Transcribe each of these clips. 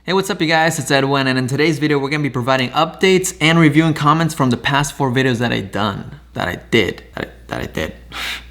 Hey, what's up you guys? It's Edwin, and in today's video we're going to be providing updates and reviewing comments from the past 4 videos that I did.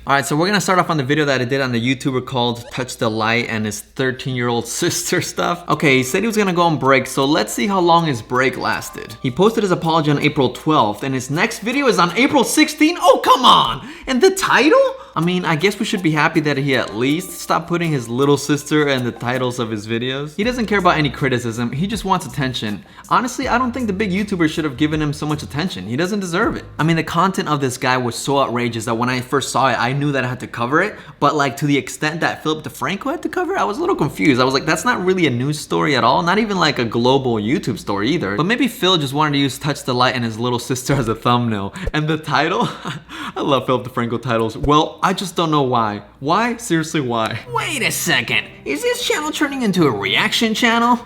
Alright, so we're going to start off on the video that I did on the YouTuber called TouchDaLight and his 13-year-old sister stuff. Okay, he said he was going to go on break, so let's see how long his break lasted. He posted his apology on April 12th, and his next video is on April 16th? Oh, come on! And the title? I mean, I guess we should be happy that he at least stopped putting his little sister in the titles of his videos. He doesn't care about any criticism, he just wants attention. Honestly, I don't think the big YouTubers should have given him so much attention. He doesn't deserve it. I mean, the content of this guy was so outrageous that when I first saw it, I knew that I had to cover it, but like to the extent that Philip DeFranco had to cover it, I was a little confused. I was like, that's not really a news story at all, not even like a global YouTube story either. But maybe Phil just wanted to use TouchDaLight and his little sister as a thumbnail. And the title? I love Philip DeFranco titles. Well, I just don't know why. Why? Seriously, why? Wait a second. Is this channel turning into a reaction channel?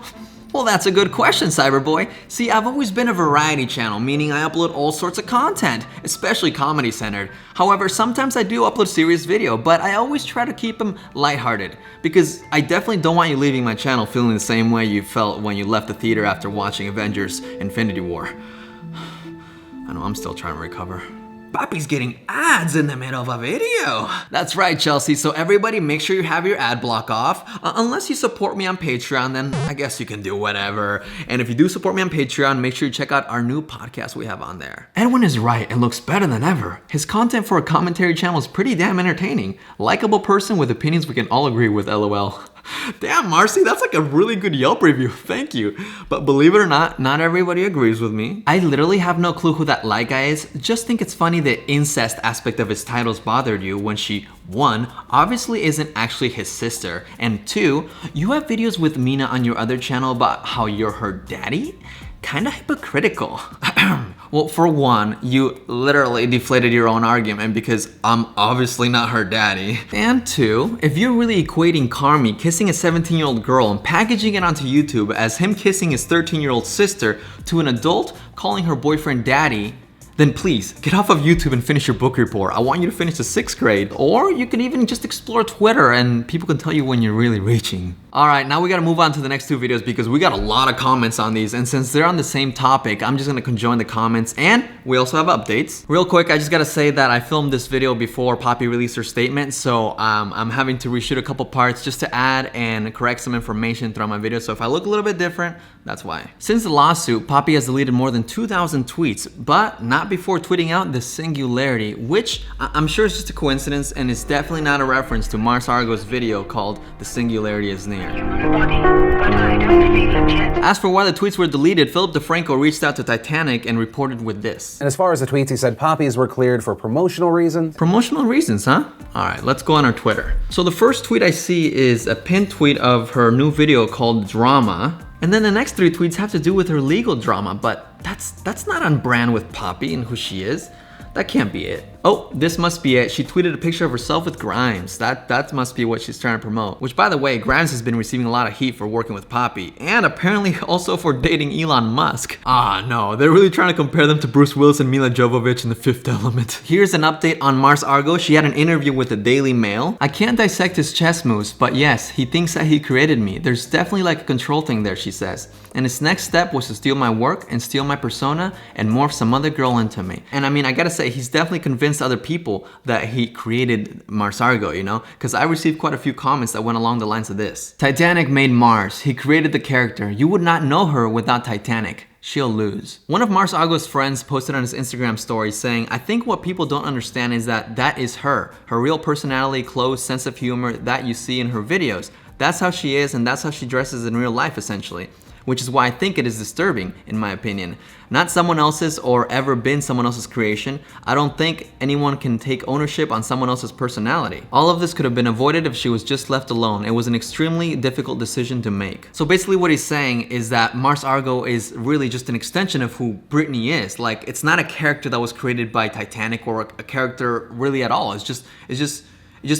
Well, that's a good question, Cyberboy. See, I've always been a variety channel, meaning I upload all sorts of content, especially comedy-centered. However, sometimes I do upload serious video, but I always try to keep them lighthearted, because I definitely don't want you leaving my channel feeling the same way you felt when you left the theater after watching Avengers: Infinity War. I know, I'm still trying to recover. Poppy's getting ads in the middle of a video. That's right, Chelsea. So everybody make sure you have your ad block off. Unless you support me on Patreon, then I guess you can do whatever. And if you do support me on Patreon, make sure you check out our new podcast we have on there. Edwin is right and looks better than ever. His content for a commentary channel is pretty damn entertaining. Likeable person with opinions we can all agree with, LOL. Damn, Marcy, that's like a really good Yelp review. Thank you. But believe it or not everybody agrees with me. I literally have no clue who that light guy is. Just think it's funny the incest aspect of his titles bothered you when she, 1, obviously isn't actually his sister, and 2, you have videos with Mina on your other channel about how you're her daddy? Kinda hypocritical. Well, for 1, you literally deflated your own argument because I'm obviously not her daddy. And 2, if you're really equating Carmi kissing a 17-year-old girl and packaging it onto YouTube as him kissing his 13-year-old sister to an adult calling her boyfriend daddy, then please, get off of YouTube and finish your book report. I want you to finish the 6th grade. Or you can even just explore Twitter and people can tell you when you're really reaching. Alright, now we gotta move on to the next 2 videos because we got a lot of comments on these, and since they're on the same topic, I'm just gonna conjoin the comments, and we also have updates. Real quick, I just gotta say that I filmed this video before Poppy released her statement, so I'm having to reshoot a couple parts just to add and correct some information throughout my video, so if I look a little bit different, that's why. Since the lawsuit, Poppy has deleted more than 2,000 tweets, but not before tweeting out the singularity, which I'm sure is just a coincidence and is definitely not a reference to Mars Argo's video called The Singularity is Near. As for why the tweets were deleted, Philip DeFranco reached out to Titanic and reported with this. And as far as the tweets, he said Poppy's were cleared for promotional reasons. Promotional reasons, huh? Alright, let's go on our Twitter. So the first tweet I see is a pinned tweet of her new video called Drama. And then the next 3 tweets have to do with her legal drama, but that's not on brand with Poppy and who she is. That can't be it. Oh, this must be it. She tweeted a picture of herself with Grimes. That must be what she's trying to promote. Which, by the way, Grimes has been receiving a lot of heat for working with Poppy, and apparently also for dating Elon Musk. Ah, no, they're really trying to compare them to Bruce Willis and Mila Jovovich in The Fifth Element. Here's an update on Mars Argo. She had an interview with the Daily Mail. I can't dissect his chess moves, but yes, he thinks that he created me. There's definitely like a control thing there, she says. And his next step was to steal my work and steal my persona and morph some other girl into me. And I mean, I gotta say, he's definitely convinced other people that he created Mars Argo, you know? Because I received quite a few comments that went along the lines of this. Titanic made Mars. He created the character. You would not know her without Titanic. She'll lose. One of Mars Argo's friends posted on his Instagram story saying, I think what people don't understand is that is her. Her real personality, clothes, sense of humor that you see in her videos. That's how she is and that's how she dresses in real life essentially. Which is why I think it is disturbing, in my opinion. Not someone else's or ever been someone else's creation. I don't think anyone can take ownership on someone else's personality. All of this could have been avoided if she was just left alone. It was an extremely difficult decision to make. So basically what he's saying is that Mars Argo is really just an extension of who Brittany is. Like, it's not a character that was created by Titanic or a character really at all. It's just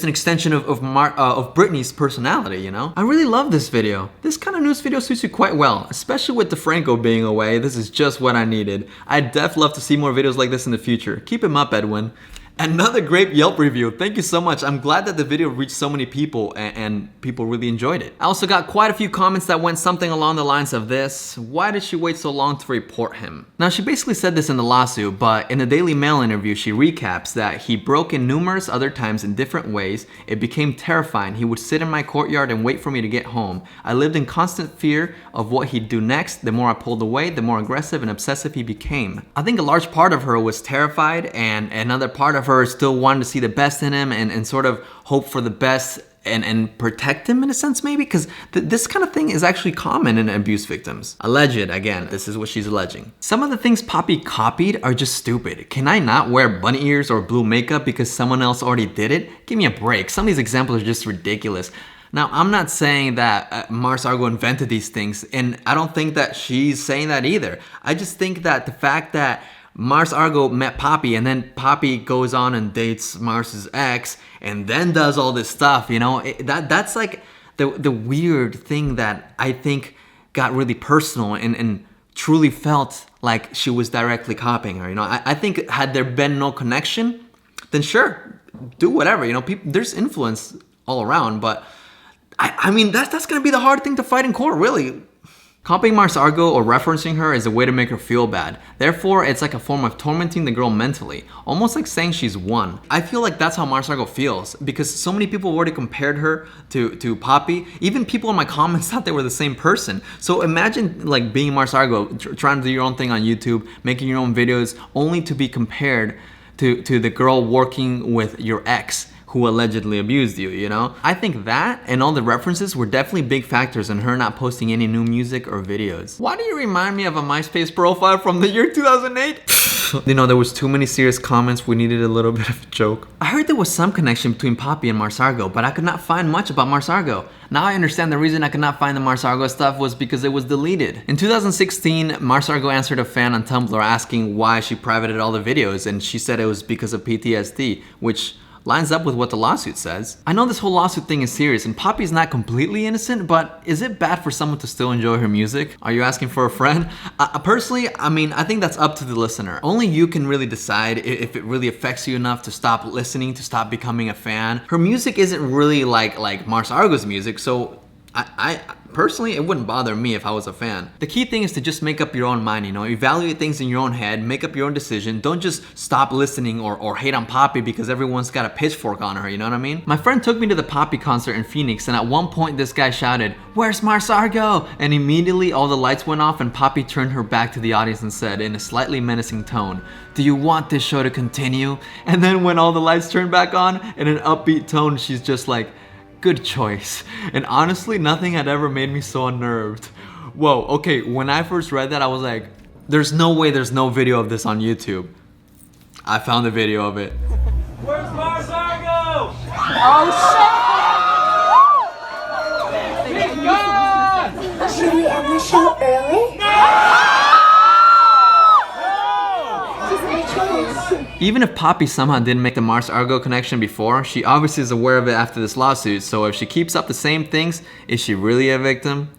an extension of Brittany's personality, you know? I really love this video. This kind of news video suits you quite well, especially with DeFranco being away. This is just what I needed. I'd def love to see more videos like this in the future. Keep him up, Edwin. Another great Yelp review. Thank you so much. I'm glad that the video reached so many people and people really enjoyed it. I also got quite a few comments that went something along the lines of this: why did she wait so long to report him? Now, she basically said this in the lawsuit, but in the Daily Mail interview, she recaps that he broke in numerous other times in different ways. It became terrifying. He would sit in my courtyard and wait for me to get home. I lived in constant fear of what he'd do next. The more I pulled away, the more aggressive and obsessive he became. I think a large part of her was terrified, and another part of her still wanted to see the best in him and sort of hope for the best and protect him in a sense, maybe, because this kind of thing is actually common in abuse victims. Alleged, again, this is what she's alleging. Some of the things Poppy copied are just stupid. Can I not wear bunny ears or blue makeup because someone else already did it? Give me a break. Some of these examples are just ridiculous. Now, I'm not saying that Mars Argo invented these things, and I don't think that she's saying that either. I just think that the fact that Mars Argo met Poppy, and then Poppy goes on and dates Mars's ex, and then does all this stuff, you know, that's like the weird thing that I think got really personal and truly felt like she was directly copying her. You know, I think had there been no connection, then sure, do whatever. You know, there's influence all around, but I mean, that's gonna be the hard thing to fight in court, really. Copying Mars Argo or referencing her is a way to make her feel bad. Therefore, it's like a form of tormenting the girl mentally, almost like saying she's won. I feel like that's how Mars Argo feels, because so many people already compared her to Poppy. Even people in my comments thought they were the same person. So imagine like being Mars Argo, trying to do your own thing on YouTube, making your own videos, only to be compared to the girl working with your ex who allegedly abused you, you know? I think that and all the references were definitely big factors in her not posting any new music or videos. Why do you remind me of a MySpace profile from the year 2008? You know, there was too many serious comments, we needed a little bit of a joke. I heard there was some connection between Poppy and Mars Argo, but I could not find much about Mars Argo. Now I understand the reason I could not find the Mars Argo stuff was because it was deleted. In 2016, Mars Argo answered a fan on Tumblr asking why she privated all the videos, and she said it was because of PTSD, which lines up with what the lawsuit says. I know this whole lawsuit thing is serious and Poppy's not completely innocent, but is it bad for someone to still enjoy her music? Are you asking for a friend? Personally, I mean, I think that's up to the listener. Only you can really decide if it really affects you enough to stop listening, to stop becoming a fan. Her music isn't really like Mars Argo's music, so I personally, it wouldn't bother me if I was a fan. The key thing is to just make up your own mind, you know, evaluate things in your own head, make up your own decision. Don't just stop listening or hate on Poppy because everyone's got a pitchfork on her, you know what I mean? My friend took me to the Poppy concert in Phoenix, and at one point this guy shouted, "Where's Mars Argo?" And immediately all the lights went off and Poppy turned her back to the audience and said in a slightly menacing tone, "Do you want this show to continue?" And then when all the lights turned back on, in an upbeat tone, she's just like, "Good choice." And honestly, nothing had ever made me so unnerved. Whoa, okay, when I first read that, I was like, there's no way there's no video of this on YouTube. I found the video of it. Where's Mars Argo? Oh shit! He's gone! Should we end the show early? She's my choice. Even if Poppy somehow didn't make the Mars Argo connection before, she obviously is aware of it after this lawsuit, so if she keeps up the same things, is she really a victim?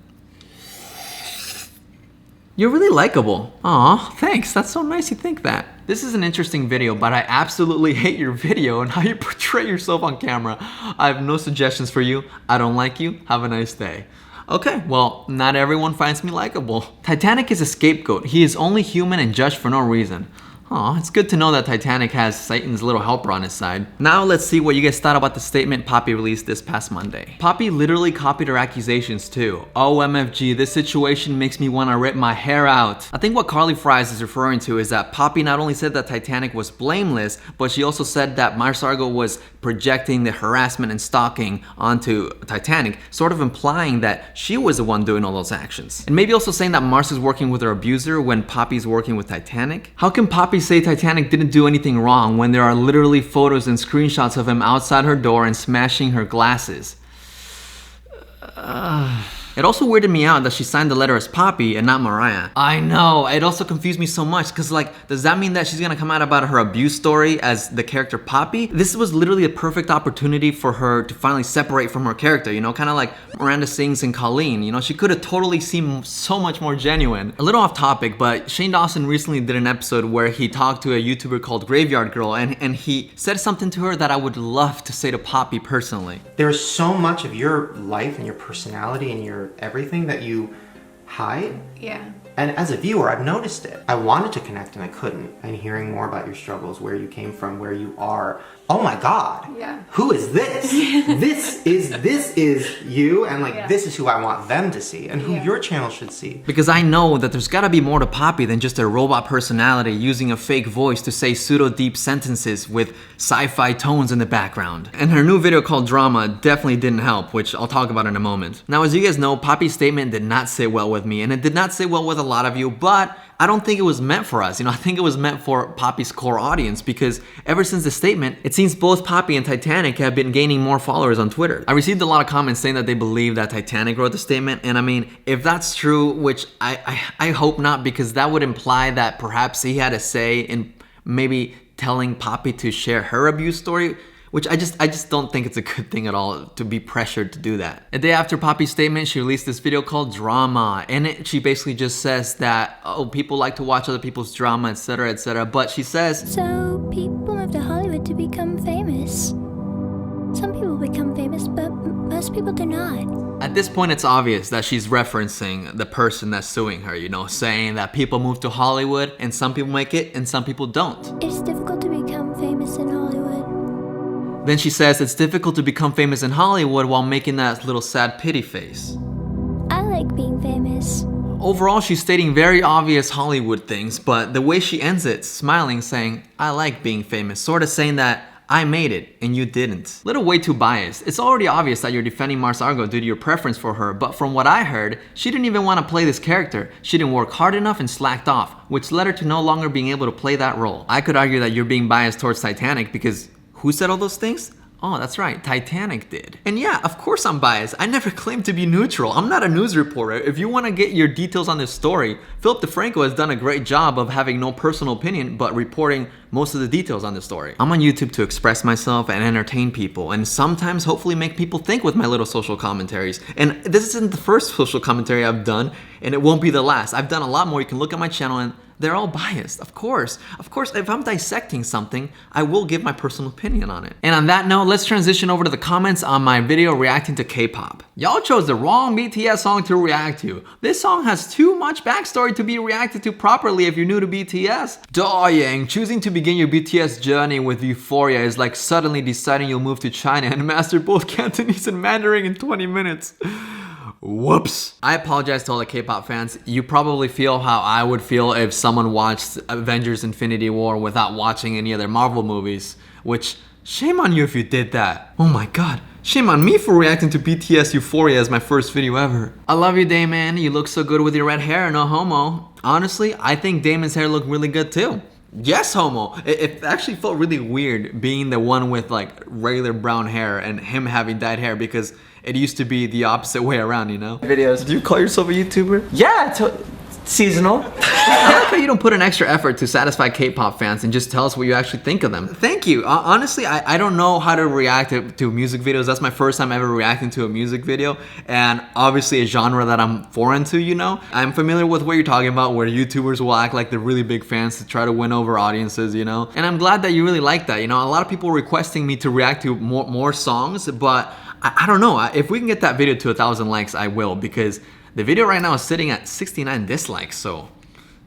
You're really likable. Aw, thanks, that's so nice you think that. This is an interesting video, but I absolutely hate your video and how you portray yourself on camera. I have no suggestions for you. I don't like you. Have a nice day. Okay, well, not everyone finds me likable. Titanic is a scapegoat. He is only human and judged for no reason. Aw, it's good to know that Titanic has Satan's little helper on his side. Now let's see what you guys thought about the statement Poppy released this past Monday. Poppy literally copied her accusations too. OMFG, this situation makes me want to rip my hair out. I think what Carly Fries is referring to is that Poppy not only said that Titanic was blameless, but she also said that Mars Argo was projecting the harassment and stalking onto Titanic, sort of implying that she was the one doing all those actions. And maybe also saying that Mars is working with her abuser when Poppy's working with Titanic. How can Poppy say Titanic didn't do anything wrong when there are literally photos and screenshots of him outside her door and smashing her glasses? It also weirded me out that she signed the letter as Poppy and not Mariah. I know, it also confused me so much because like, does that mean that she's gonna come out about her abuse story as the character Poppy? This was literally a perfect opportunity for her to finally separate from her character, you know, kind of like Miranda Sings in Colleen, you know, she could have totally seemed so much more genuine. A little off topic, but Shane Dawson recently did an episode where he talked to a YouTuber called Graveyard Girl and he said something to her that I would love to say to Poppy personally. There's so much of your life and your personality and your everything that you hide. Yeah. And as a viewer, I've noticed it. I wanted to connect and I couldn't. And hearing more about your struggles, where you came from, where you are. Oh my God. Yeah. Who is this? this is you, and like this is who I want them to see and who your channel should see. Because I know that there's gotta be more to Poppy than just a robot personality using a fake voice to say pseudo-deep sentences with sci-fi tones in the background. And her new video called Drama definitely didn't help, which I'll talk about in a moment. Now, as you guys know, Poppy's statement did not sit well with me, and it did not sit well with a lot of you, but I don't think it was meant for us. You know, I think it was meant for Poppy's core audience because ever since the statement, it seems both Poppy and Titanic have been gaining more followers on Twitter. I received a lot of comments saying that they believe that Titanic wrote the statement, and I mean, if that's true, which I hope not, because that would imply that perhaps he had a say in maybe telling Poppy to share her abuse story, which I just don't think it's a good thing at all to be pressured to do that. A day after Poppy's statement, she released this video called Drama. In it, she basically just says that, oh, people like to watch other people's drama, etc., etc. But she says, So people move to Hollywood to become famous. Some people become famous, but most people do not. at this point it's obvious that she's referencing the person that's suing her, you know, saying that people move to Hollywood and some people make it and some people don't. It's difficult to become famous in Hollywood. Then she says it's difficult to become famous in Hollywood while making that little sad pity face. I like being famous. Overall, she's stating very obvious Hollywood things, but the way she ends it, smiling, saying, I like being famous, sort of saying that I made it and you didn't. Little way too biased. It's already obvious that you're defending Mars Argo due to your preference for her, but from what I heard, she didn't even want to play this character. She didn't work hard enough and slacked off, which led her to no longer being able to play that role. I could argue that you're being biased towards Titanic because who said all those things? Oh, that's right, Titanic did. And yeah, of course I'm biased. I never claimed to be neutral. I'm not a news reporter. If you want to get your details on this story, Philip DeFranco has done a great job of having no personal opinion, but reporting most of the details on the story. I'm on YouTube to express myself and entertain people, and sometimes hopefully make people think with my little social commentaries. And this isn't the first social commentary I've done, and it won't be the last. I've done a lot more. You can look at my channel and they're all biased, of course. Of course, if I'm dissecting something, I will give my personal opinion on it. And on that note, let's transition over to the comments on my video reacting to K-pop. Y'all chose the wrong BTS song to react to. This song has too much backstory to be reacted to properly if you're new to BTS. Yang, choosing to begin your BTS journey with Euphoria is like suddenly deciding you'll move to China and master both Cantonese and Mandarin in 20 minutes. Whoops. I apologize to all the K-pop fans. You probably feel how I would feel if someone watched Avengers Infinity War without watching any other Marvel movies, which, shame on you if you did that. Oh my god. Shame on me for reacting to BTS Euphoria as my first video ever. I love you, Damon. You look so good with your red hair, no homo. Honestly, I think Damon's hair looked really good too. Yes, homo. It actually felt really weird being the one with like regular brown hair and him having dyed hair because it used to be the opposite way around, you know? Videos. Do you call yourself a YouTuber? Yeah, seasonal. I like how you don't put an extra effort to satisfy K-pop fans and just tell us what you actually think of them. Thank you. Honestly, I don't know how to react to music videos. That's my first time ever reacting to a music video, and obviously a genre that I'm foreign to, you know? I'm familiar with what you're talking about, where YouTubers will act like they're really big fans to try to win over audiences, you know? And I'm glad that you really like that, you know? A lot of people requesting me to react to more songs, but I don't know. If we can get that video to 1,000 likes, I will, because the video right now is sitting at 69 dislikes, so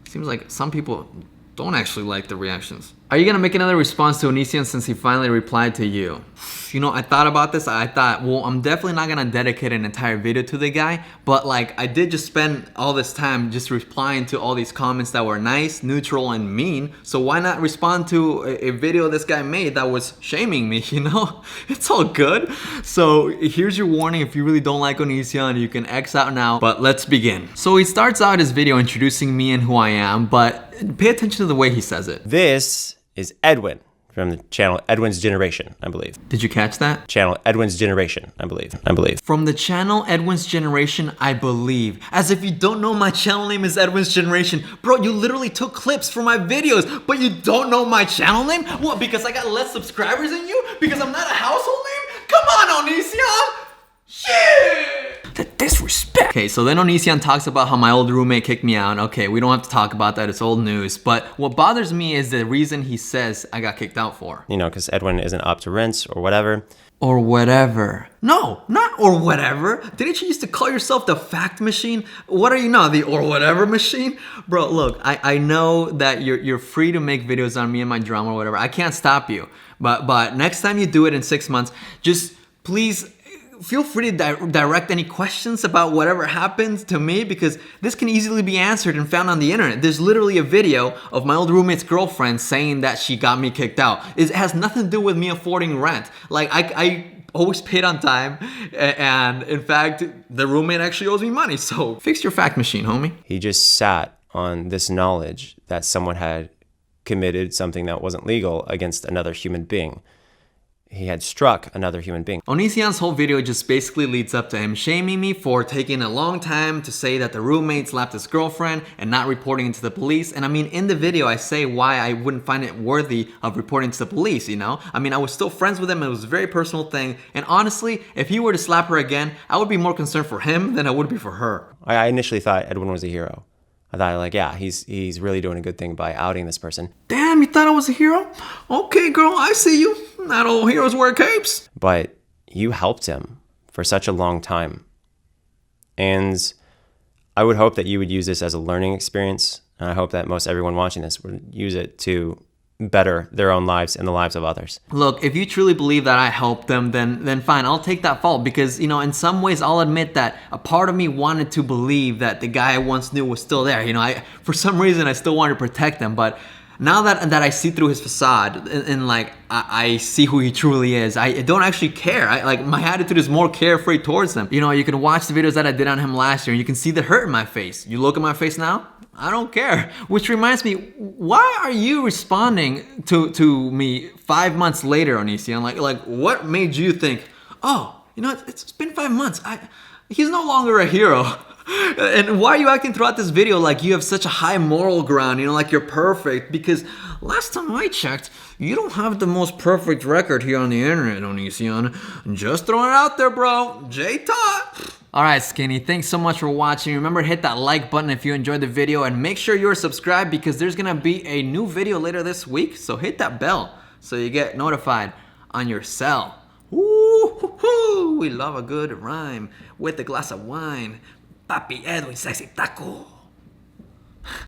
it seems like some people don't actually like the reactions. Are you gonna make another response to Onision since he finally replied to you? You know, I thought about this. I thought, well, I'm definitely not gonna dedicate an entire video to the guy, but like I did just spend all this time just replying to all these comments that were nice, neutral, and mean. So why not respond to a video this guy made that was shaming me, you know? It's all good. So here's your warning. If you really don't like Onision, you can X out now, but let's begin. So he starts out his video introducing me and who I am, but pay attention to the way he says it. This is Edwin From the channel Edwin's Generation, I believe. Did you catch that? Channel Edwin's Generation, I believe. From the channel Edwin's Generation, I believe. As if you don't know my channel name is Edwin's Generation. Bro, you literally took clips from my videos, but you don't know my channel name? What, because I got less subscribers than you? Because I'm not a household name? Come on, Onision! Shit! The disrespect. Okay, so then Onision talks about how my old roommate kicked me out. Okay, we don't have to talk about that, it's old news. But what bothers me is the reason he says I got kicked out for. You know, because Edwin isn't up to rent or whatever. Or whatever. No, not or whatever. Didn't you used to call yourself the fact machine? What are you now, the or whatever machine? Bro, look, I know that you're free to make videos on me and my drama or whatever. I can't stop you. But next time you do it in 6 months, just please feel free to direct any questions about whatever happens to me, because this can easily be answered and found on the internet. There's literally a video of my old roommate's girlfriend saying that she got me kicked out. It has nothing to do with me affording rent. Like, I always paid on time, and in fact, the roommate actually owes me money, so fix your fact machine, homie. He just sat on this knowledge that someone had committed something that wasn't legal against another human being. He had struck another human being. Onision's whole video just basically leads up to him shaming me for taking a long time to say that the roommate slapped his girlfriend and not reporting it to the police. And I mean, in the video, I say why I wouldn't find it worthy of reporting to the police, you know? I mean, I was still friends with him. It was a very personal thing. And honestly, if he were to slap her again, I would be more concerned for him than I would be for her. I initially thought Edwin was a hero. I thought, like, yeah, he's really doing a good thing by outing this person. Damn, you thought I was a hero? Okay, girl, I see you. Not all heroes wear capes. But you helped him for such a long time. And I would hope that you would use this as a learning experience. And I hope that most everyone watching this would use it to better their own lives and the lives of others. Look, if you truly believe that I helped them, then fine, I'll take that fault, because, you know, in some ways I'll admit that a part of me wanted to believe that the guy I once knew was still there. You know, for some reason I still wanted to protect him, but now that I see through his facade and like I see who he truly is, I don't actually care. Like, my attitude is more carefree towards him. You know, you can watch the videos that I did on him last year and you can see the hurt in my face. You look at my face now, I don't care. Which reminds me, why are you responding to me 5 months later, Onision? Like what made you think, oh, you know, it's been 5 months. He's no longer a hero. And why are you acting throughout this video like you have such a high moral ground, you know, like you're perfect? Because last time I checked, you don't have the most perfect record here on the internet, Onision. Just throwing it out there, bro. J-Tot. Alright, Skinny, thanks so much for watching. Remember to hit that like button if you enjoyed the video, and make sure you're subscribed because there's gonna be a new video later this week. So hit that bell so you get notified on your cell. Ooh, we love a good rhyme with a glass of wine. Poppy, Edwin, sexy taco.